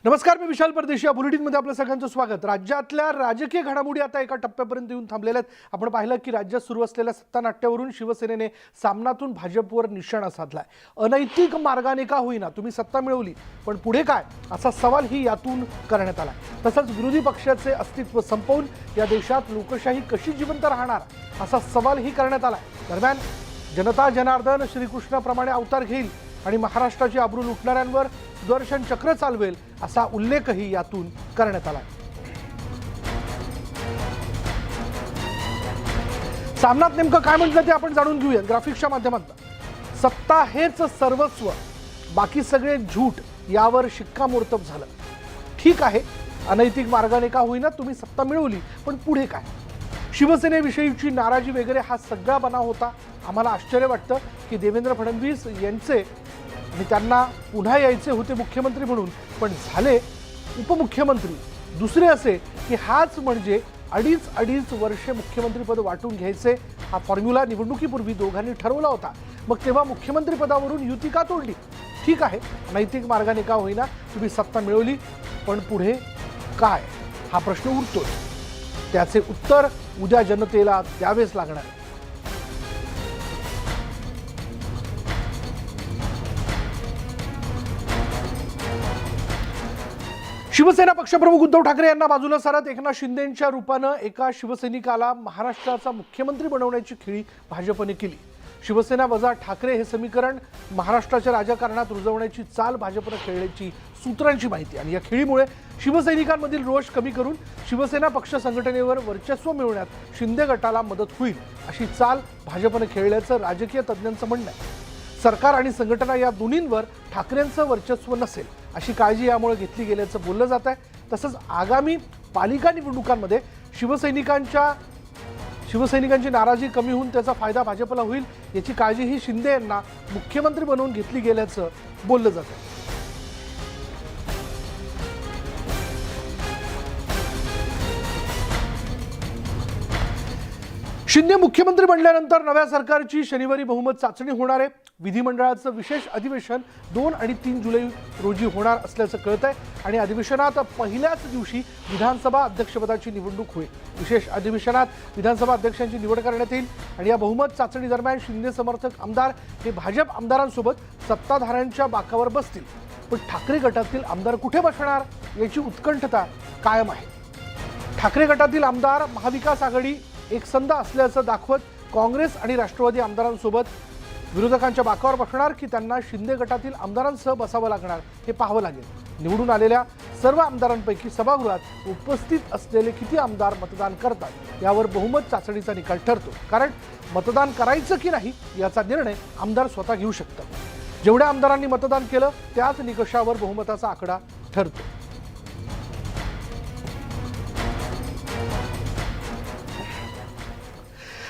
नमस्कार, मी विशाल परदेशी. या बुलेटिनमध्ये आपलं सगळ्यांचं स्वागत. राज्यातल्या राजकीय घडामोडी आता एका टप्प्यापर्यंत येऊन थांबलेल्या आहेत. आपण पाहिलं की राज्यात सुरू असलेल्या सत्तानाट्यावरून शिवसेनेने सामनातून भाजपवर निशाणा साधलाय. अनैतिक मार्गाने का होईना तुम्ही सत्ता मिळवली, पण पुढे काय असा सवाल ही यातून करण्यात आला. तसंच विरोधी पक्षाचे अस्तित्व संपवून या देशात लोकशाही कशी जिवंत राहणार असा सवालही करण्यात आला. दरम्यान जनता जनार्दन श्रीकृष्णाप्रमाणे अवतार घेईल आणि महाराष्ट्राची आबरू लुटणाऱ्यांवर सुदर्शन चक्र चालवेल असा उल्लेखही यातून करण्यात आला. सामनात नेमकं काय म्हटलं ते आपण जाणून घेऊया ग्राफिक्सच्या माध्यमातून. सत्ता हेच सर्वस्व, बाकी सगळे झूट यावर शिक्कामोर्तब झालं. ठीक आहे, अनैतिक मार्गाने का होईना तुम्ही सत्ता मिळवली, पण पुढे काय? शिवसेनेविषयीची नाराजी वगैरे हा सगळा बनाव होता. आम्हाला आश्चर्य वाटतं की देवेंद्र फडणवीस यांचे आणि त्यांना पुन्हा यायचे होते मुख्यमंत्री म्हणून, पण झाले उपमुख्यमंत्री. दुसरे असे की हाच म्हणजे अडीच वर्षे मुख्यमंत्रीपद वाटून घ्यायचे हा फॉर्म्युला निवडणुकीपूर्वी दोघांनी ठरवला होता. मग तेव्हा मुख्यमंत्रीपदावरून युती का तोडली? ठीक आहे, नैतिक मार्गाने का होईना तुम्ही सत्ता मिळवली, पण पुढे काय हा प्रश्न उरतोय. त्याचे उत्तर उद्या जनतेला द्यावेच लागणार आहे. शिवसेना पक्षप्रमुख उद्धव ठाकरे यांना बाजूला सारत एकनाथ शिंदेंच्या रूपानं एका शिवसैनिकाला महाराष्ट्राचा मुख्यमंत्री बनवण्याची खेळी भाजपने केली. शिवसेना वजा ठाकरे हे समीकरण महाराष्ट्राच्या राजकारणात रुजवण्याची चाल भाजपनं खेळल्याची सूत्रांची माहिती. आणि या खेळीमुळे शिवसैनिकांमधील रोष कमी करून शिवसेना पक्ष संघटनेवर वर्चस्व मिळवण्यात शिंदे गटाला मदत होईल अशी चाल भाजपनं खेळल्याचं राजकीय तज्ज्ञांचं म्हणणं आहे. सरकार आणि संघटना या दोन्हींवर ठाकरेंचं वर्चस्व नसेल अशी काळजी यामुळे घेतली गेल्याचं बोललं जात आहे. तसंच आगामी पालिका निवडणुकांमध्ये शिवसैनिकांची नाराजी कमी होऊन त्याचा फायदा भाजपला होईल याची काळजीही शिंदे यांना मुख्यमंत्री बनवून घेतली गेल्याचं बोललं जात आहे. शिंदे मुख्यमंत्री बनल्यानंतर नव्या सरकारची शनिवारी बहुमत चाचणी होणार आहे. विधिमंडळाचं विशेष अधिवेशन 2 आणि 3 जुलै रोजी होणार असल्याचं कळतंय आणि अधिवेशनात पहिल्याच दिवशी विधानसभा अध्यक्षपदाची निवडणूक होईल. विशेष अधिवेशनात विधानसभा अध्यक्षांची निवड करण्यात येईल आणि या बहुमत चाचणी दरम्यान शिंदे समर्थक आमदार हे भाजप आमदारांसोबत सत्ताधाऱ्यांच्या बाकावर बसतील. पण ठाकरे गटातील आमदार कुठे बसणार याची उत्कंठता कायम आहे. ठाकरे गटातील आमदार महाविकास आघाडी एकसंध असल्याचं दाखवत काँग्रेस आणि राष्ट्रवादी आमदारांसोबत विरोधकांच्या बाकावर बसणार की त्यांना शिंदे गटातील आमदारांसह बसावं लागणार हे पाहावं लागेल. निवडून आलेल्या सर्व आमदारांपैकी सभागृहात उपस्थित असलेले किती आमदार मतदान करतात यावर बहुमत चाचणीचा निकाल ठरतो. कारण मतदान करायचं की नाही याचा निर्णय आमदार स्वतः घेऊ शकतात. जेवढ्या आमदारांनी मतदान केलं त्याच निकषावर बहुमताचा आकडा ठरतो.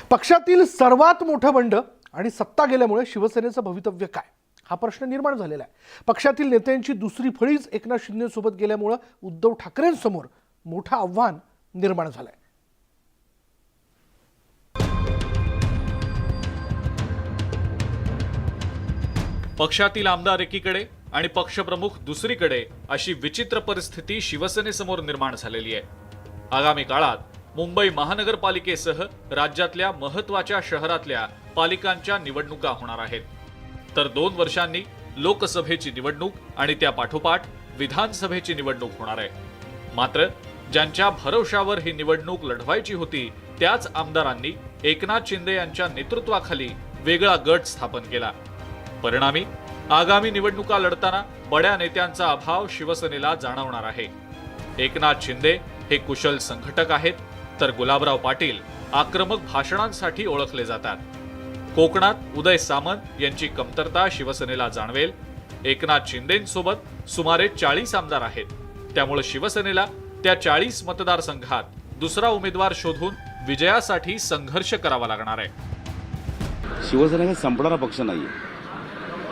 पक्षातील सर्वात मोठं बंड आणि सत्ता गेल्यामुळे शिवसेनेचं भवितव्य काय हा प्रश्न निर्माण झालेला आहे. पक्षातील नेत्यांची दुसरी फळीच एकनाथ शिंदेसोबत गेल्यामुळे उद्धव ठाकरेंसमोर मोठं आव्हान निर्माण झालंय. पक्षातील आमदार एकीकडे आणि पक्षप्रमुख दुसरीकडे अशी विचित्र परिस्थिती शिवसेनेसमोर निर्माण झालेली आहे. आगामी काळात मुंबई महानगरपालिकेसह राज्यातल्या महत्त्वाच्या शहरातल्या पालिकांच्या निवडणुका होणार आहेत. तर 2 वर्षांनी लोकसभेची निवडणूक आणि त्या पाठोपाठ विधानसभेची निवडणूक होणार आहे. मात्र ज्यांच्या भरवशावर ही निवडणूक लढवायची होती त्याच आमदारांनी एकनाथ शिंदे यांच्या नेतृत्वाखाली वेगळा गट स्थापन केला. परिणामी आगामी निवडणुका लढताना बड्या नेत्यांचा अभाव शिवसेनेला जाणवणार आहे. एकनाथ शिंदे हे कुशल संघटक आहेत, तर गुलाबराव पाटील आक्रमक भाषणांसाठी ओळखले जातात. कोकणात उदय सामंत यांची कमतरता शिवसेनेला जाणवेल. एकनाथ शिंदेंसोबत सुमारे 40 आमदार आहेत. त्यामुळे शिवसेनेला त्या 40 मतदारसंघात दुसरा उमेदवार शोधून विजयासाठी संघर्ष करावा लागणार आहे. शिवसेना हे संपणारा पक्ष नाहीये.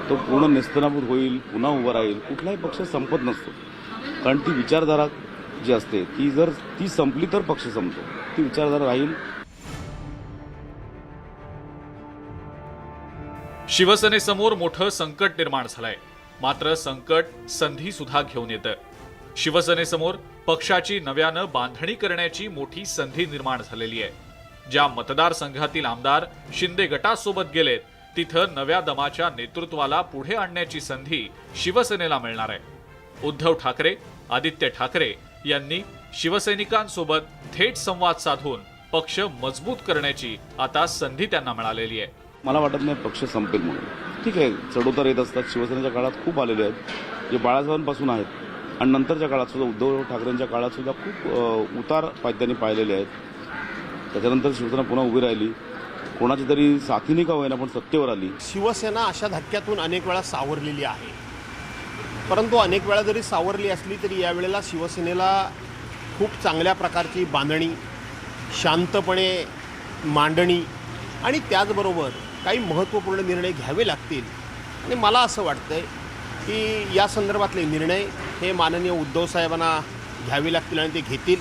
तो पूर्ण नेस्तनाबूत होईल, पुन्हा उभा राहील. कुठलाही पक्ष संपत नसतो, कारण ती विचारधारा जी असते ती जर ती संपली तर पक्ष संपतो. ती विचारधारा राहील. शिवसेनेसमोर मोठं संकट निर्माण झालंय. मात्र संकट संधी सुद्धा घेऊन येतं. शिवसेनेसमोर पक्षाची नव्यानं बांधणी करण्याची मोठी संधी निर्माण झालेली आहे. ज्या मतदारसंघातील आमदार शिंदे गटासोबत गेलेत तिथं नव्या दमाच्या नेतृत्वाला पुढे आणण्याची संधी शिवसेनेला मिळणार आहे. उद्धव ठाकरे, आदित्य ठाकरे यांनी शिवसैनिकांसोबत थेट संवाद साधून पक्ष मजबूत करण्याची आता संधी त्यांना मिळालेली आहे. मला वाटत नाही पक्ष संपेल म्हणून. ठीक आहे, चढउतार येत असतात. शिवसेनेच्या काळात खूप आलेले आहेत जे बाळासाहेबांपासून आहेत आणि नंतरच्या काळात सुद्धा उद्धव ठाकरेंच्या काळात सुद्धा खूप उतार त्यांनी पाहिलेले आहेत. त्याच्यानंतर शिवसेना पुन्हा उभी राहिली, कोणाची तरी साथीने का होईना पण सत्तेवर आली. शिवसेना अशा धक्क्यातून अनेक वेळा सावरलेली आहे, परंतु अनेक वेळा जरी सावरली असली तरी यावेळेला शिवसेनेला खूप चांगल्या प्रकारची बांधणी, शांतपणे मांडणी आणि त्याचबरोबर काही महत्त्वपूर्ण निर्णय घ्यावे लागतील. आणि मला असं वाटतंय की या संदर्भातले निर्णय हे माननीय उद्धव साहेबांना घ्यावे लागतील आणि ते घेतील.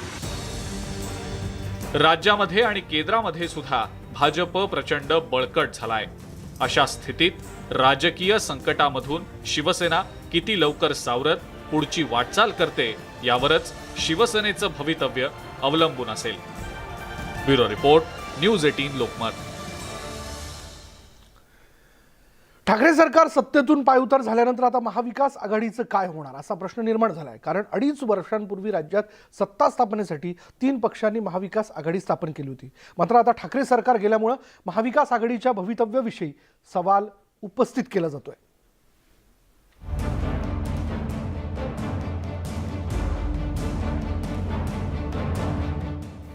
राज्यामध्ये आणि केंद्रामध्ये सुद्धा भाजप प्रचंड बळकट झालाय. अशा स्थितीत राजकीय संकटामधून शिवसेना किती लवकर सावरत पुढची वाटचाल करते यावरच शिवसेनेचं भवितव्य अवलंबून असेल. Bureau report, news 18 Lokmat. Thackeray सरकार सत्तेतून पायउतार झाल्यानंतर आता महाविकास आघाडीचं काय होणार असा प्रश्न निर्माण झाला आहे. कारण 2.5 वर्षांपूर्वी राज्यात सत्ता स्थापनेसाठी 3 पक्षांनी महाविकास आघाडी स्थापन केली होती. मात्र आता ठाकरे सरकार गेल्यामुळे महाविकास आघाडीच्या भवितव्याविषयी सवाल उपस्थित केला जातोय.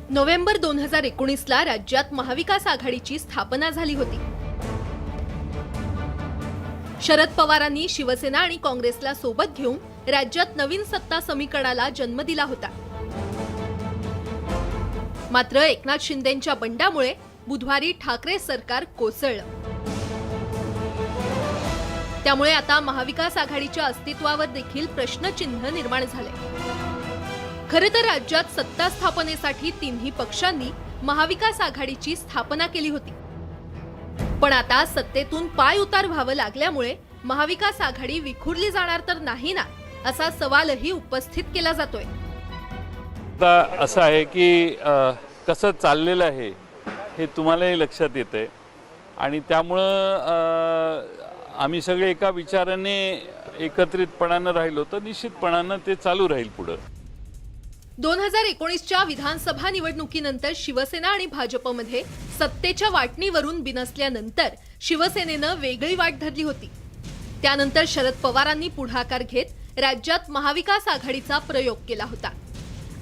नोव्हेंबर 2019ला राज्यात महाविकास आघाडीची स्थापना झाली होती. शरद पवारांनी शिवसेना आणि काँग्रेसला सोबत घेऊन राज्यात नवीन सत्ता समीकरणाला जन्म दिला होता. मात्र एकनाथ शिंदेंच्या बंडामुळे बुधवारी ठाकरे सरकार कोसळलं. त्यामुळे आता महाविकास आघाडीच्या अस्तित्वावर देखील प्रश्नचिन्ह निर्माण झाले. खरं तर राज्यात सत्ता स्थापनेसाठी तिन्ही पक्षांनी महाविकास आघाडीची स्थापना केली होती. पण आता सत्तेतून पाय उतार व्हावं लागल्यामुळे महाविकास आघाडी विखुरली जाणार तर नाही ना, असा सवालही उपस्थित केला जातोय. आता असं आहे की कसं चाललेलं आहे हे तुम्हालाही लक्षात येतंय आणि त्यामुळं आम्ही सगळे एका विचाराने एकत्रितपणानं राहिलो तर निश्चितपणानं ते चालू राहील पुढं. 2019च्या विधानसभा निवडणुकीनंतर शिवसेना आणि भाजपमध्ये सत्तेच्या वाटणीवरून बिनसल्यानंतर शिवसेनेनं वेगळी वाट धरली होती. त्यानंतर शरद पवारांनी पुढाकार घेत राज्यात महाविकास आघाडीचा प्रयोग केला होता.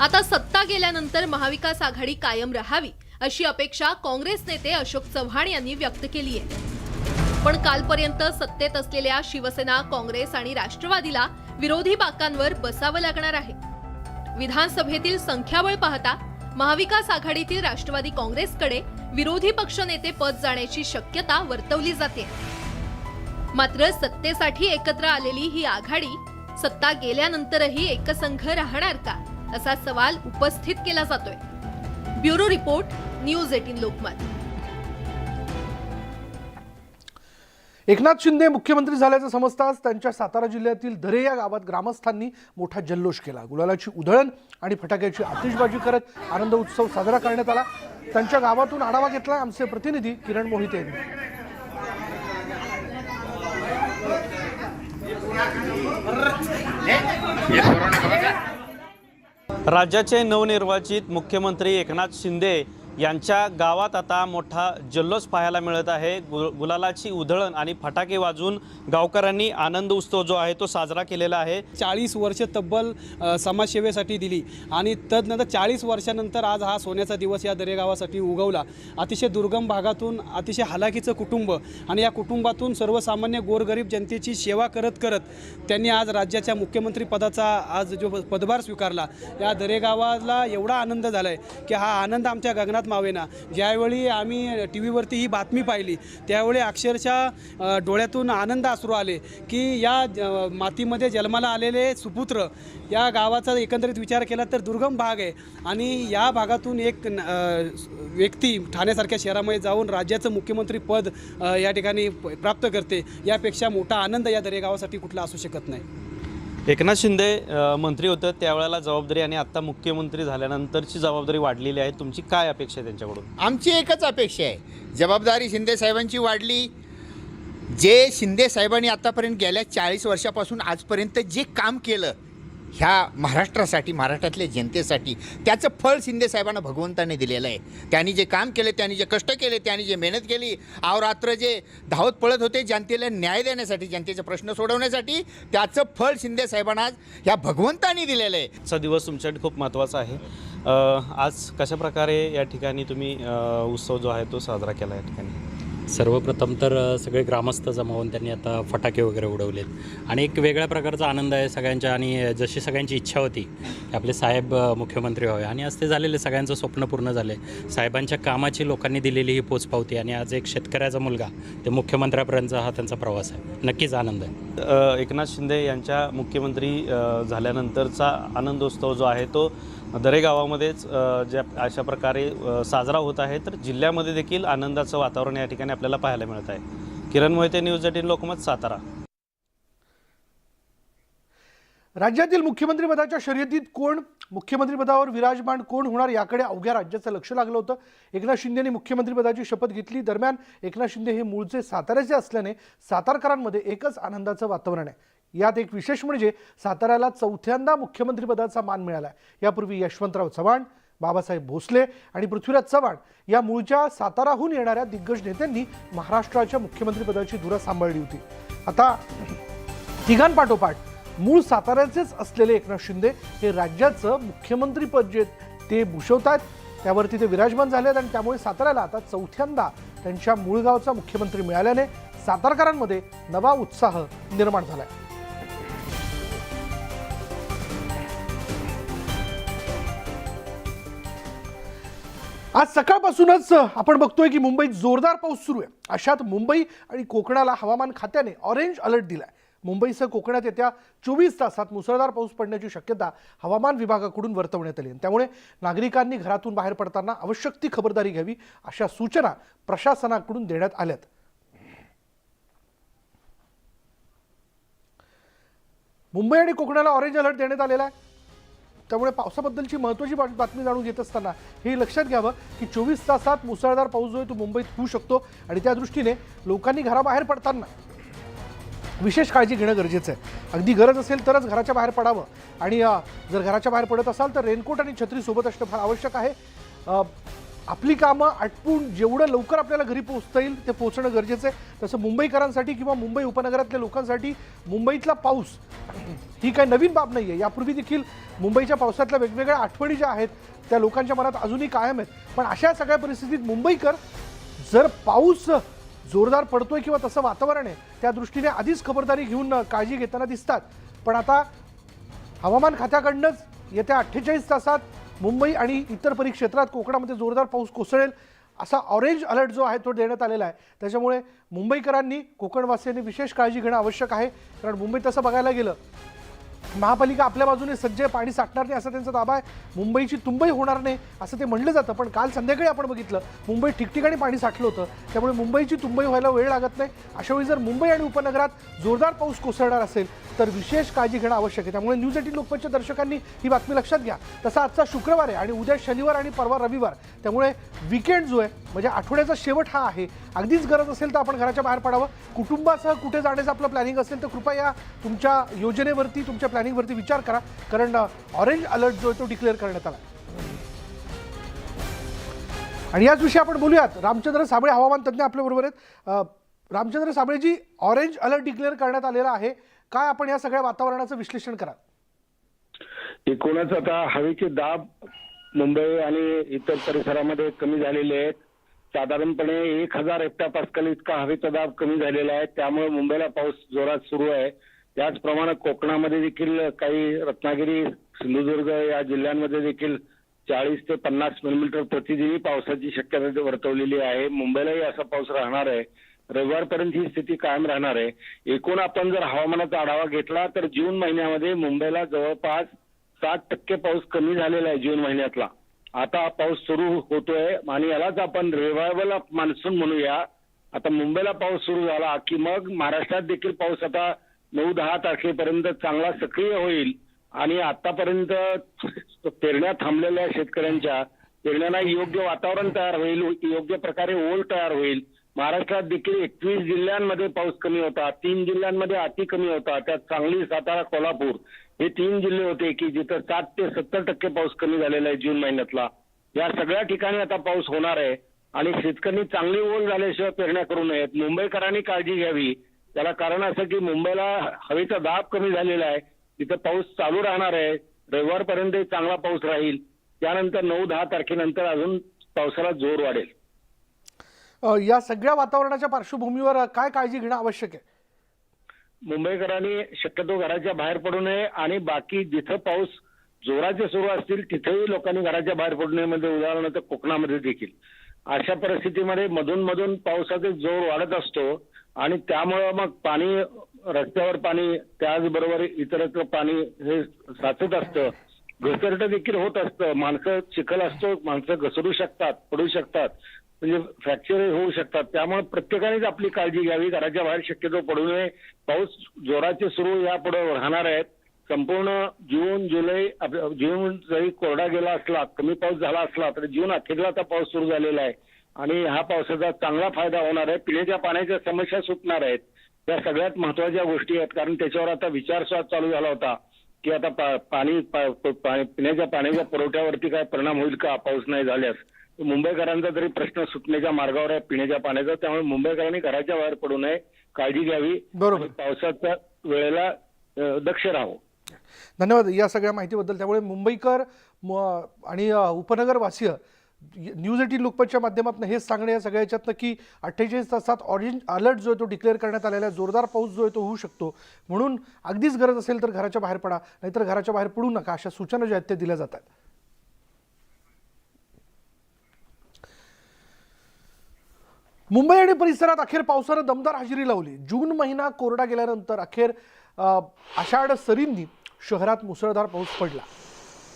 आता सत्ता गेल्यानंतर महाविकास आघाडी कायम राहावी अशी अपेक्षा काँग्रेस नेते अशोक चव्हाण यांनी व्यक्त केली आहे. पण कालपर्यंत सत्तेत असलेल्या शिवसेना, काँग्रेस आणि राष्ट्रवादीला विरोधी बाकांवर बसावं लागणार आहे. विधानसभेतील संख्याबळ पाहता महाविकास आघाडीतील राष्ट्रवादी काँग्रेसकडे विरोधी पक्षनेते पद जाण्याची शक्यता वर्तवली जाते. मात्र सत्तेसाठी एकत्र आलेली ही आघाडी सत्ता गेल्यानंतरही एकसंघ राहणार का, असा सवाल उपस्थित केला जातोय. Bureau report, news 18 Lokmat. Eknath Shinde मुख्यमंत्री झाल्याचं समजताच त्यांच्या सातारा जिल्ह्यातील धरे या गावात ग्रामस्थांनी मोठा जल्लोष केला. गुलालाची उधळण आणि फटाक्याची आतिषबाजी करत आनंद उत्सव साजरा करण्यात आला. त्यांच्या गावातून आढावा घेतला आमचे प्रतिनिधी किरण मोहिते यांनी. राज्याचे नवनिर्वाचित मुख्यमंत्री एकनाथ शिंदे यांच्या गावात आता मोठा जल्लोष पाहायला मिळत आहे. गुलालाची उधळण आणि फटाके वाजून गावकऱ्यांनी आनंद उत्सव जो आहे तो साजरा केलेला आहे. 40 वर्ष तब्बल समाजसेवेसाठी दिली आणि तदनंतर 40 वर्षानंतर आज हा सोन्याचा दिवस या दरेगावासाठी उगवला. अतिशय दुर्गम भागातून अतिशय हालाकीचं कुटुंब आणि या कुटुंबातून सर्वसामान्य गोरगरीब जनतेची सेवा करत करत त्यांनी आज राज्याच्या मुख्यमंत्री पदाचा आज जो पदभार स्वीकारला. या दरेगावाला एवढा आनंद झाला आहे की हा आनंद आमच्या गगनात मावेना. ज्यावेळी आम्ही टी व्हीवरती ही बातमी पाहिली त्यावेळी अक्षरशः डोळ्यातून आनंद अश्रू आले की या मातीमध्ये जन्माला आलेले सुपुत्र या गावाचा एकंदरीत विचार केला तर दुर्गम भाग आहे आणि या भागातून एक व्यक्ती ठाण्यासारख्या शहरामध्ये जाऊन राज्याचं मुख्यमंत्री पद या ठिकाणी प्राप्त करते. यापेक्षा मोठा आनंद या दरेगावासाठी कुठला असू शकत नाही. एकनाथ शिंदे मंत्री होतं त्यावेळेला जबाबदारी आणि आत्ता मुख्यमंत्री झाल्यानंतरची जबाबदारी वाढलेली आहे. तुमची काय अपेक्षा आहे त्यांच्याकडून? आमची एकच अपेक्षा आहे, जबाबदारी शिंदे साहेबांची वाढली. जे शिंदे साहेबांनी आतापर्यंत गेल्या 40 वर्षापासून आजपर्यंत जे काम केलं ह्या महाराष्ट्रासाठी, महाराष्ट्रातल्या जनतेसाठी, त्याचं फळ शिंदे साहेबांना भगवंताने दिलेलं आहे. त्यांनी जे काम केले, त्यांनी जे कष्ट केले, त्यांनी जे मेहनत केली, अहोरात्र जे धावत पळत होते जनतेला न्याय देण्यासाठी, जनतेचे प्रश्न सोडवण्यासाठी, त्याचं फळ शिंदे साहेबांना ह्या भगवंताने दिलेलं आहे. आजचा दिवस तुमच्यासाठी खूप महत्त्वाचा आहे. आज कशा प्रकारे या ठिकाणी तुम्ही उत्सव जो आहे तो साजरा केला या ठिकाणी? सर्वप्रथम तर सगळे ग्रामस्थ जमा होऊन त्यांनी आता फटाके वगैरे उडवलेत आणि एक वेगळ्या प्रकारचा आनंद आहे सगळ्यांच्या. आणि जशी सगळ्यांची इच्छा होती की आपले साहेब मुख्यमंत्री व्हावे आणि आज ते झालेले, सगळ्यांचं स्वप्न पूर्ण झाले. साहेबांच्या कामाची लोकांनी दिलेली ही पोचपावती आणि आज एक शेतकऱ्याचा मुलगा ते मुख्यमंत्र्यापर्यंतचा हा त्यांचा प्रवास आहे. नक्कीच आनंद आहे. एकनाथ शिंदे यांच्या मुख्यमंत्री झाल्यानंतरचा आनंदोत्सव जो आहे तो दरेगावामध्येच ज्या अशा प्रकारे साजरा होत आहे, तर जिल्ह्यामध्ये देखील आनंदाचं वातावरण या ठिकाणी आपल्याला पाहायला मिळत आहे. किरण मोहिते, न्यूज 18 लोकमत, सातारा. राज्यातील मुख्यमंत्रीपदाच्या शर्यतीत कोण, मुख्यमंत्रीपदावर विराजमान कोण होणार याकडे अवघ्या राज्याचं लक्ष लागलं होतं. एकनाथ शिंदेंनी मुख्यमंत्रीपदाची शपथ घेतली. दरम्यान एकनाथ शिंदे हे मूळचे साताऱ्याचे असल्याने सातारकरांमध्ये एकच आनंदाचं वातावरण आहे. यात एक विशेष म्हणजे साताऱ्याला चौथ्यांदा मुख्यमंत्रीपदाचा मान मिळाला आहे. यापूर्वी यशवंतराव चव्हाण, बाबासाहेब भोसले आणि पृथ्वीराज चव्हाण या मूळच्या साताराहून येणाऱ्या दिग्गज नेत्यांनी महाराष्ट्राच्या मुख्यमंत्रीपदाची धुरा सांभाळली होती. आता तिघांपाठोपाठ मूळ साताऱ्याचेच असलेले एकनाथ शिंदे हे राज्याचं मुख्यमंत्रीपद जे ते भूषवतात त्यावरती ते विराजमान झालेत आणि त्यामुळे साताऱ्याला आता चौथ्यांदा त्यांच्या मूळ गावचा मुख्यमंत्री मिळाल्याने सातारकरांमध्ये नवा उत्साह निर्माण झाला आहे. आज सकाळपासूनच आपण बघतोय की मुंबईत जोरदार पाऊस सुरू आहे. अशात मुंबई आणि कोकणाला हवामान खात्याने ऑरेंज अलर्ट दिलाय. मुंबईसह कोकणात येत्या 24 तासात मुसळधार पाऊस पडण्याची शक्यता हवामान विभागाकडून वर्तवण्यात आली. त्यामुळे नागरिकांनी घरातून बाहेर पडताना आवश्यक ती खबरदारी घ्यावी अशा सूचना प्रशासनाकडून देण्यात आल्यात. मुंबई आणि कोकणाला ऑरेंज अलर्ट देण्यात आलेला आहे. त्यामुळे पावसाबद्दलची महत्त्वाची बातमी जाणून घेत असताना हे लक्षात घ्यावं की 24 तासात मुसळधार पाऊस जो आहे तो मुंबईत होऊ शकतो आणि त्या दृष्टीने लोकांनी घराबाहेर पडताना विशेष काळजी घेणं गरजेचं आहे. अगदी गरज असेल तरच घराच्या बाहेर पडावं आणि जर घराच्या बाहेर पडत असाल तर रेनकोट आणि छत्री सोबत असणं फार आवश्यक आहे. आपली कामं आटपून जेवढं लवकर आपल्याला घरी पोहोचता येईल ते पोहोचणं गरजेचं आहे. तसं मुंबईकरांसाठी किंवा मुंबई उपनगरातल्या लोकांसाठी मुंबईतला पाऊस ही काही नवीन बाब नाही आहे. यापूर्वी देखील मुंबईच्या पावसातल्या वेगवेगळ्या आठवणी ज्या आहेत त्या लोकांच्या मनात अजूनही कायम आहेत. पण अशा सगळ्या परिस्थितीत मुंबईकर जर पाऊस जोरदार पडतोय किंवा तसं वातावरण आहे त्या दृष्टीने आधीच खबरदारी घेऊन काळजी घेताना दिसतात. पण आता हवामान खात्याकडनंच येत्या 48 तासात मुंबई आणि इतर परिक्षेत्रात कोकणामध्ये जोरदार पाऊस कोसळेल असा ऑरेंज अलर्ट जो आहे तो देण्यात आलेला आहे. त्याच्यामुळे मुंबईकरांनी, कोकणवासियांनी विशेष काळजी घेणं आवश्यक आहे. कारण मुंबईत तसं बघायला गेलं महापालिका आपल्या बाजूने सज्ज आहे, पाणी साठणार नाही असा त्यांचा दावा आहे. मुंबईची तुंबई होणार नाही असं ते म्हणलं जातं. पण काल संध्याकाळी आपण बघितलं मुंबईत ठिकठिकाणी पाणी साठलं होतं. त्यामुळे मुंबईची तुंबई व्हायला वेळ लागत नाही. अशावेळी जर मुंबई आणि उपनगरात जोरदार पाऊस कोसळणार असेल तर विशेष काळजी घेणं आवश्यक आहे. त्यामुळे न्यूज 18 लोकमतच्या दर्शकांनी ही बातमी लक्षात घ्या. तसा आजचा शुक्रवार आहे आणि उद्या शनिवार आणि परवा रविवार, त्यामुळे विकेंड जो आहे म्हणजे आठवड्याचा शेवट हा आहे. अगदीच गरज असेल तर आपण घराच्या बाहेर पडावं. कुटुंबासह कुठे जाण्याचं आपलं प्लॅनिंग असेल तर कृपया तुमच्या योजनेवरती, तुमच्या प्लॅनिंगवरती विचार करा. कारण ऑरेंज अलर्ट जो आहे तो डिक्लेअर करण्यात आला. आणि याच विषयी आपण बोलूयात. रामचंद्र साबळे हवामान तज्ज्ञ आपल्याबरोबर आहेत. रामचंद्र साबळेजी, ऑरेंज अलर्ट डिक्लेअर करण्यात आलेला आहे. काय आपण या सगळ्या वातावरणाचं विश्लेषण करा? एकूणच आता हवेचे दाब मुंबई आणि इतर परिसरामध्ये कमी झालेले आहेत. साधारणपणे 1000 हेक्टोपास्कल इतका हवेचा दाब कमी झालेला आहे. त्यामुळे मुंबईला पाऊस जोरात सुरू आहे. त्याचप्रमाणे कोकणामध्ये देखील काही रत्नागिरी, सिंधुदुर्ग या जिल्ह्यांमध्ये देखील 40 ते 50 मिलीमीटर प्रतिदिनी पावसाची शक्यता वर्तवलेली आहे. मुंबईलाही असा पाऊस राहणार आहे. रविवारपर्यंत ही स्थिती कायम राहणार आहे. एकूण आपण जर हवामानाचा आढावा घेतला तर जून महिन्यामध्ये मुंबईला जवळपास 60% पाऊस कमी झालेला आहे जून महिन्यातला. आता पाऊस सुरू होतोय आणि यालाच आपण रिव्हायवल ऑफ मान्सून म्हणूया. आता मुंबईला पाऊस सुरू झाला की मग महाराष्ट्रात देखील पाऊस आता 9-10 तारखेपर्यंत चांगला सक्रिय होईल आणि आतापर्यंत पेरण्या थांबलेल्या शेतकऱ्यांच्या पेरण्यांना योग्य वातावरण तयार होईल, योग्य प्रकारे ओल तयार होईल. महाराष्ट्रात देखील 21 जिल्ह्यांमध्ये पाऊस कमी होता, 3 जिल्ह्यांमध्ये अति कमी होता. त्यात सांगली, सातारा, कोल्हापूर हे 3 जिल्हे होते की जिथं 60 ते 70% पाऊस कमी झालेला आहे जून महिन्यातला. या सगळ्या ठिकाणी आता पाऊस होणार आहे आणि शेतकऱ्यांनी चांगली ओल झाल्याशिवाय पेरण्या करू नयेत. मुंबईकरांनी काळजी घ्यावी. त्याला कारण असं की मुंबईला हवेचा दाब कमी झालेला आहे, तिथं पाऊस चालू राहणार आहे. रविवारपर्यंत चांगला पाऊस राहील. त्यानंतर 9-10 तारखेनंतर अजून पावसाला जोर वाढेल. या सगळ्या वातावरणाच्या पार्श्वभूमीवर काय काळजी घेणं आवश्यक आहे? मुंबईकरांनी शक्यतो घराच्या बाहेर पडू नये आणि बाकी जिथं पाऊस जोराचे सुरू असतील तिथेही लोकांनी घराच्या बाहेर पडू नये. म्हणजे उदाहरणार्थ कोकणामध्ये देखील अशा परिस्थितीमध्ये मधून मधून पावसाचा जोर वाढत असतो आणि त्यामुळं मग पाणी, रस्त्यावर पाणी, त्याचबरोबर इतरत्र पाणी हे साचत असतं. घसरट देखील होत असतं. माणसं चिखल असतो, माणसं घसरू शकतात, पडू शकतात, म्हणजे फ्रॅक्चर होऊ शकतात. त्यामुळे प्रत्येकानेच आपली काळजी घ्यावी. घराच्या बाहेर शक्यतो पडू नये. पाऊस जोराचे सुरू यापुढे राहणार आहेत. संपूर्ण जून, जुलै, जून जरी कोरडा गेला असला, कमी पाऊस झाला असला तरी जून अखेरला आता पाऊस सुरू झालेला आहे आणि हा पावसाचा चांगला फायदा होणार आहे. पिण्याच्या पाण्याच्या समस्या सुटणार आहेत. या सगळ्यात महत्वाच्या गोष्टी आहेत, कारण त्याच्यावर आता विचारस्वाद चालू झाला होता की आता पिण्याच्या पाण्याच्या पुरवठ्यावरती काय परिणाम होईल का पाऊस नाही झाल्यास. मुंबईकरांचा तरी प्रश्न सुटण्याच्या मार्गावर आहे पिण्याच्या पाण्याचा. त्यामुळे मुंबईकरांनी घराच्या बाहेर पडू नये, काळजी घ्यावी. बरोबर. पावसाच्या वेळेला दक्ष राहावं. धन्यवाद या सगळ्या माहितीबद्दल. त्यामुळे मुंबईकर आणि उपनगरवासीय न्यूज 18 लोकमतच्या माध्यमातून हेच सांगणे या सगळ्या याच्यातनं की 48 तासात ऑरेंज अलर्ट जो आहे तो डिक्लेअर करण्यात आलेला आहे. जोरदार पाऊस जो आहे तो होऊ शकतो, म्हणून अगदीच गरज असेल तर घराच्या बाहेर पडा, नाहीतर घराच्या बाहेर पडू नका, अशा सूचना ज्या आहेत त्या दिल्या जातात. मुंबई आणि परिसरात अखेर पावसानं दमदार हजेरी लावली. जून महिना कोरडा गेल्यानंतर अखेर आषाढ सरींनी शहरात मुसळधार पाऊस पडला.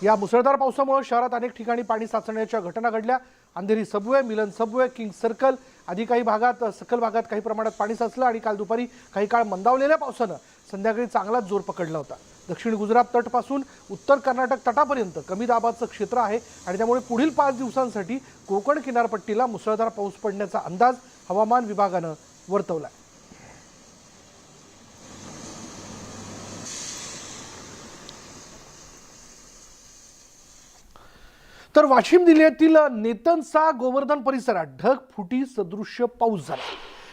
या मुसळधार पावसामुळे शहरात अनेक ठिकाणी पाणी साचण्याच्या घटना घडल्या. अंधेरी सबवे, मिलन सबवे, किंग सर्कल आदी काही भागात, सखल भागात काही प्रमाणात पाणी साचलं आणि काल दुपारी काही काळ मंदावलेल्या पावसानं संध्याकाळी चांगलाच जोर पकडला होता. दक्षिण गुजरात तटपासून उत्तर कर्नाटक तटापर्यंत कमी दाबाचं क्षेत्र आहे आणि त्यामुळे पुढील 5 दिवसांसाठी कोकण किनारपट्टीला मुसळधार पाऊस पडण्याचा अंदाज हवामान विभागानं वर्तवला. तर वाशिम जिल्ह्यातील नेतनसा गोवर्धन परिसरात ढगफुटी सदृश्य पाऊस झाला.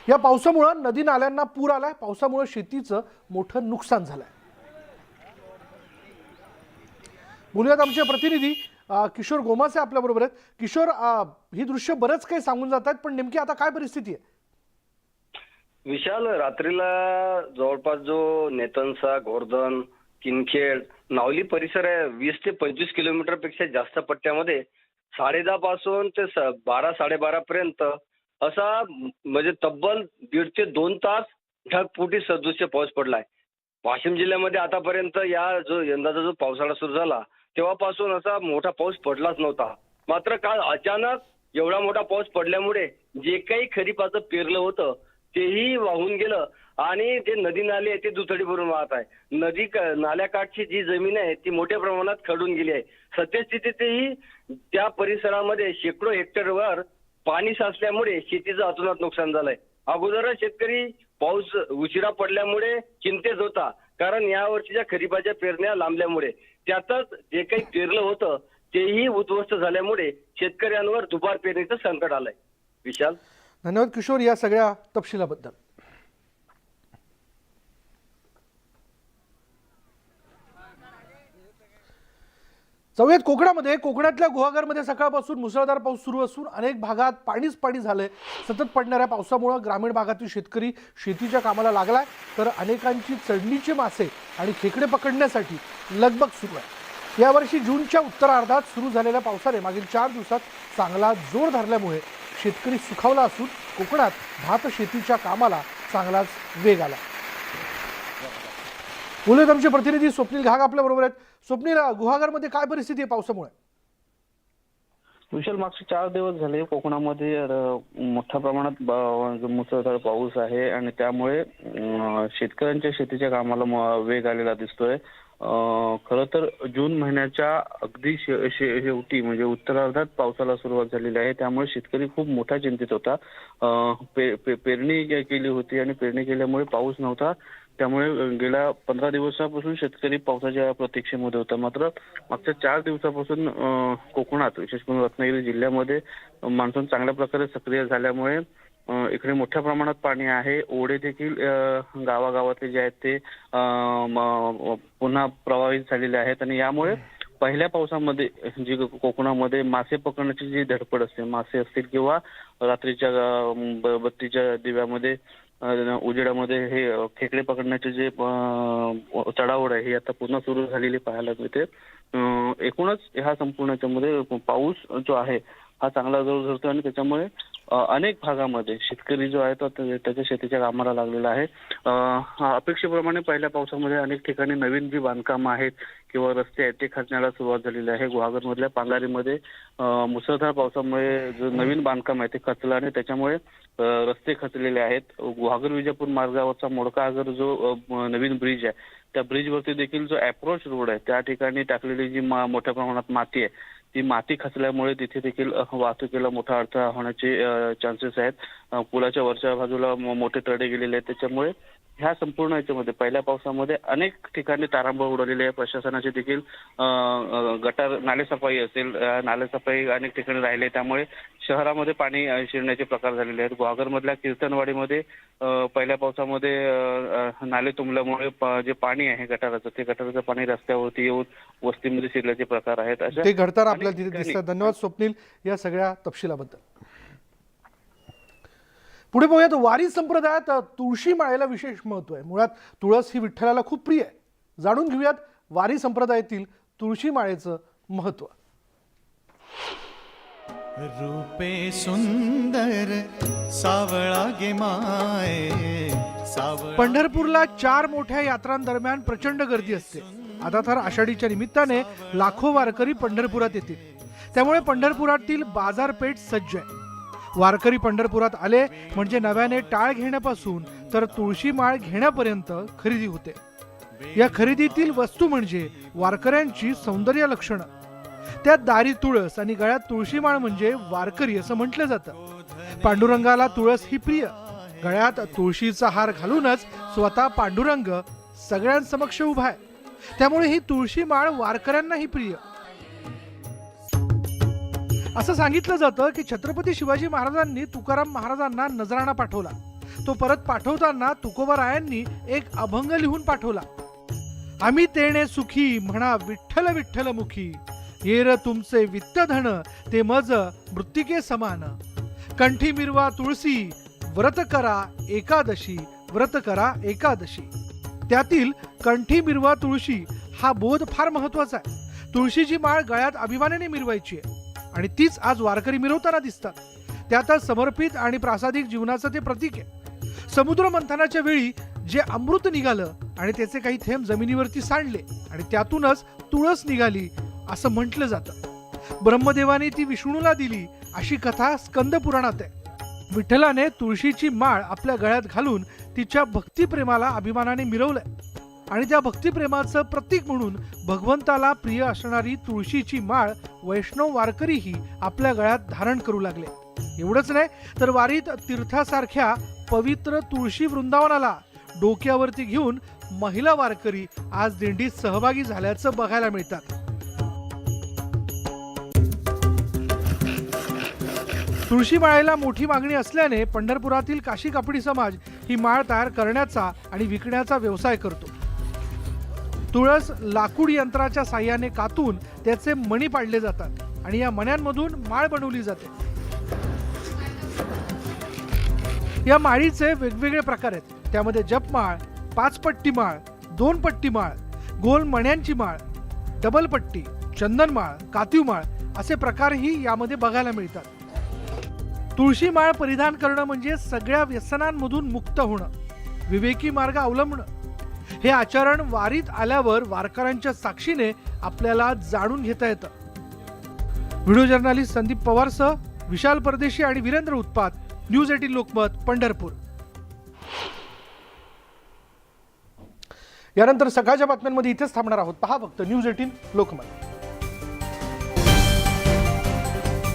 या पावसामुळे नदी नाल्यांना पूर आलाय. पावसामुळे शेतीचं मोठं नुकसान झालंय. बोलूयात आमचे प्रतिनिधी किशोर गोमासे आपल्या बरोबर आहेत. किशोर, ही दृश्य बरंच काही सांगून जात आहेत, पण नेमकी आता काय परिस्थिती आहे? विशाल, रात्रीला जवळपास जो नेतनसा, गोवर्धन, किनखेड, नावली परिसर आहे 20 ते 25 किलोमीटर पेक्षा जास्त पट्ट्यामध्ये 10:30 पासून ते 12-12:30 पर्यंत असा म्हणजे तब्बल 1.5 ते 2 तास ढगफुटी सदृश्य पाऊस पडलाय. वाशिम जिल्ह्यामध्ये आतापर्यंत यंदाचा जो पावसाळा सुरू झाला तेव्हापासून असा मोठा पाऊस पडलाच नव्हता. मात्र काल अचानक एवढा मोठा पाऊस पडल्यामुळे जे काही खरीपाचं पेरलं होतं तेही वाहून गेलं आणि जे नदी नाले आहे ते दुथडी भरून वाहत आहे. नदी नाल्याकाठची जी जमीन आहे ती मोठ्या प्रमाणात खडून गेली आहे. सद्यस्थितीतही त्या परिसरामध्ये शेकडो हेक्टरवर पाणी साचल्यामुळे शेतीचं अतोनात नुकसान झालंय. अगोदरच शेतकरी पाऊस उशिरा पडल्यामुळे चिंतेत होता, कारण या वर्षीच्या खरीपाच्या पेरण्या लांबल्यामुळे. त्यातच जे काही पेरलं होतं तेही उद्ध्वस्त झाल्यामुळे शेतकऱ्यांवर दुबार पेरणीचं संकट आलंय. विशाल, धन्यवाद किशोर या सगळ्या तपशिलाबद्दल. जाऊयात कोकणामध्ये. कोकणातल्या गुहागरमध्ये सकाळपासून मुसळधार पाऊस सुरू असून अनेक भागात पाणीच पाणी झालंय. सतत पडणाऱ्या पावसामुळे ग्रामीण भागातील शेतकरी शेतीच्या कामाला लागलाय, तर अनेकांची चढणीचे मासे आणि खेकडे पकडण्यासाठी लगबग सुरू आहे. यावर्षी जूनच्या उत्तरार्धात सुरू झालेल्या पावसाने मागील 4 दिवसात चांगला जोर धरल्यामुळे शेतकरी सुखावला असून कोकणात भात शेतीच्या कामाला चांगलाच वेग आला. बोलूयात आमचे प्रतिनिधी स्वप्नील घाग आपल्या बरोबर आहेत. स्वप्नील, गुहागरमध्ये काय परिस्थिती आहे पावसामुळे? विशाल, मागचे 4 दिवस झाले कोकणामध्ये मोठ्या प्रमाणात मुसळधार पाऊस आहे आणि त्यामुळे शेतकऱ्यांच्या शेतीच्या कामाला वेग आलेला दिसतोय. खरं तर जून महिन्याच्या अगदी शेवटी म्हणजे उत्तरार्धात पावसाला सुरुवात झालेली आहे. त्यामुळे शेतकरी खूप मोठ्या चिंतेत होता. पेरणी केली होती आणि पेरणी केल्यामुळे पाऊस नव्हता. त्यामुळे गेल्या 15 दिवसापासून शेतकरी पावसाच्या प्रतीक्षेमध्ये होता. मात्र मागच्या 4 दिवसापासून कोकणात विशेष करून रत्नागिरी जिल्ह्यामध्ये मान्सून चांगल्या प्रकारे सक्रिय झाल्यामुळे इकडे मोठ्या प्रमाणात पाणी आहे. ओढे देखील गावागावातले जे आहेत ते पुन्हा प्रभावित झालेले आहेत आणि यामुळे पहिल्या पावसामध्ये जी कोकणामध्ये मासे पकडण्याची जी धडपड असते, मासे असतील किंवा रात्रीच्या बत्तीच्या दिव्यामध्ये उजेडामध्ये हे खेकडे पकडण्याचे जे चढाओढ आहे ही आता पुन्हा सुरू झालेली पाहायला मिळते. एकूणच ह्या संपूर्ण याच्यामध्ये पाऊस जो आहे हा चांगला जोर धरतो आणि त्याच्यामुळे अनेक भागामध्ये शेतकरी जो आहे तो त्याच्या शेतीच्या कामाला लागलेला आहे. अपेक्षेप्रमाणे पहिल्या पावसामध्ये अनेक ठिकाणी नवीन जी बांधकामं आहेत किंवा रस्ते आहेत ते खचण्याला सुरुवात झालेली आहे. गुहागरमधल्या पांगारीमध्ये मुसळधार पावसामुळे जो नवीन बांधकाम आहे ते खचलं आणि त्याच्यामुळे रस्ते खचलेले आहेत. गुहागर विजापूर मार्गावरचा मोडकागर जो नवीन ब्रिज आहे त्या ब्रिजवरती देखील जो अप्रोच रोड आहे त्या ठिकाणी टाकलेली जी मोठ्या प्रमाणात माती आहे ती माती खचल्यामुळे तिथे देखील वाहतुकीला मोठा अडथळा होण्याचे चान्सेस आहेत. पुलाच्या वरच्या बाजूला मोठे तडे गेलेले आहेत. त्याच्यामुळे ह्या संपूर्ण याच्यामध्ये पहिल्या पावसामध्ये अनेक ठिकाणी तारांबळ उडवलेली आहे. प्रशासनाची देखील गटार नालेसफाई असेल, नालेसफाई अनेक ठिकाणी राहिले त्यामुळे शहरामध्ये पाणी शिरण्याचे प्रकार झालेले आहेत. गुहागरमधल्या कीर्तनवाडीमध्ये पहिल्या पावसामध्ये नाले तुंबल्यामुळे जे पाणी आहे गटाराचं ते गटाराचं पाणी रस्त्यावरती येऊन वस्तीमध्ये शिरल्याचे प्रकार आहेत. अशा ते घडताना आपल्याला तिथे दिसतात. धन्यवाद स्वप्नील या सगळ्या तपशिलाबद्दल. पुढे बघूयात, वारी संप्रदायात तुळशी माळेला विशेष महत्व आहे. मुळात तुळस ही विठ्ठलाला खूप प्रिय आहे. जाणून घेऊयात वारी संप्रदायातील तुळशी माळेचं महत्व. रूपे सुंदर सावळा गे माये सावळा. पंढरपूरला 4 मोठ्या यात्रांदरम्यान प्रचंड गर्दी असते. आता तर आषाढीच्या निमित्ताने लाखो वारकरी पंढरपुरात येतील. त्यामुळे पंढरपुरातील बाजारपेठ सज्ज आहे. वारकरी पंढरपुरात आले म्हणजे नव्याने टाळ घेण्यापासून तर तुळशी माळ घेण्यापर्यंत खरेदी होते. या खरेदीतील वस्तू म्हणजे वारकऱ्यांची सौंदर्य लक्षणं. त्यात दारी तुळस आणि गळ्यात तुळशी माळ म्हणजे वारकरी असं म्हटलं जातं. पांडुरंगाला तुळस ही प्रिय. गळ्यात तुळशीचा हार घालूनच स्वतः पांडुरंग सगळ्यांसमक्ष उभा आहे. त्यामुळे ही तुळशी माळ वारकऱ्यांनाही प्रिय. असं सांगितलं जातं की छत्रपती शिवाजी महाराजांनी तुकाराम महाराजांना नजराणा पाठवला. तो परत पाठवताना तुकोबारायांनी एक अभंग लिहून पाठवला. आम्ही तेणे सुखी म्हणा विठ्ठल विठ्ठल मुखी, येर तुमचे वित्तधन ते मज मृत्तिके समान. कंठी मिरवा तुळसी व्रत करा एकादशी, व्रत करा एकादशी. त्यातील कंठी मिरवा तुळशी हा बोध फार महत्वाचा आहे. तुळशीची माळ गळ्यात अभिमानाने मिरवायची आहे आणि तीच आज वारकरी मिरवताना दिसतात. त्यातच समर्पित आणि प्रासादिक जीवनाचं ते प्रतीक आहे. समुद्र मंथनाच्या वेळी जे अमृत निघालं आणि त्याचे काही थेंब जमिनीवरती सांडले आणि त्यातूनच तुळस निघाली असं म्हटलं जातं. ब्रह्मदेवाने ती विष्णूला दिली अशी कथा स्कंद पुराणात आहे. विठ्ठलाने तुळशीची माळ आपल्या गळ्यात घालून तिच्या भक्तिप्रेमाला अभिमानाने मिरवलंय आणि त्या भक्तिप्रेमाचं प्रतीक म्हणून भगवंताला प्रिय असणारी तुळशीची माळ वैष्णव वारकरीही आपल्या गळ्यात धारण करू लागले. एवढंच नाही तर वारीत तीर्थासारख्या पवित्र तुळशी वृंदावनाला डोक्यावरती घेऊन महिला वारकरी आज दिंडीत सहभागी झाल्याचं बघायला मिळतात. तुळशी माळेला मोठी मागणी असल्याने पंढरपुरातील काशी कापडी समाज ही माळ तयार करण्याचा आणि विकण्याचा व्यवसाय करतो. तुळस लाकूड यंत्राच्या साह्याने कातून त्याचे मणी पाडले जातात आणि या मण्यांमधून माळ बनवली जाते. या माळीचे वेगवेगळे प्रकार आहेत. त्यामध्ये जपमाळ, 5 पट्टी माळ, 2 पट्टी माळ, गोल मण्यांची माळ, डबल पट्टी, चंदनमाळ, कातीव माळ असे प्रकारही यामध्ये बघायला मिळतात. तुळशी माळ परिधान करणं म्हणजे सगळ्या व्यसनांमधून मुक्त होणं, विवेकी मार्ग अवलंबणं. हे आचरण वारीत आल्यावर वारकऱ्यांच्या साक्षीने आपल्याला जाणून घेता येतं. व्हिडिओ जर्नालिस्ट संदीप पवारसह विशाल परदेशी आणि वीरेंद्र उत्पात, न्यूज 18 लोकमत, पंढरपूर. यानंतर सकाळच्या बातम्यांमध्ये इथेच थांबणार आहोत. पहा फक्त न्यूज 18 लोकमत.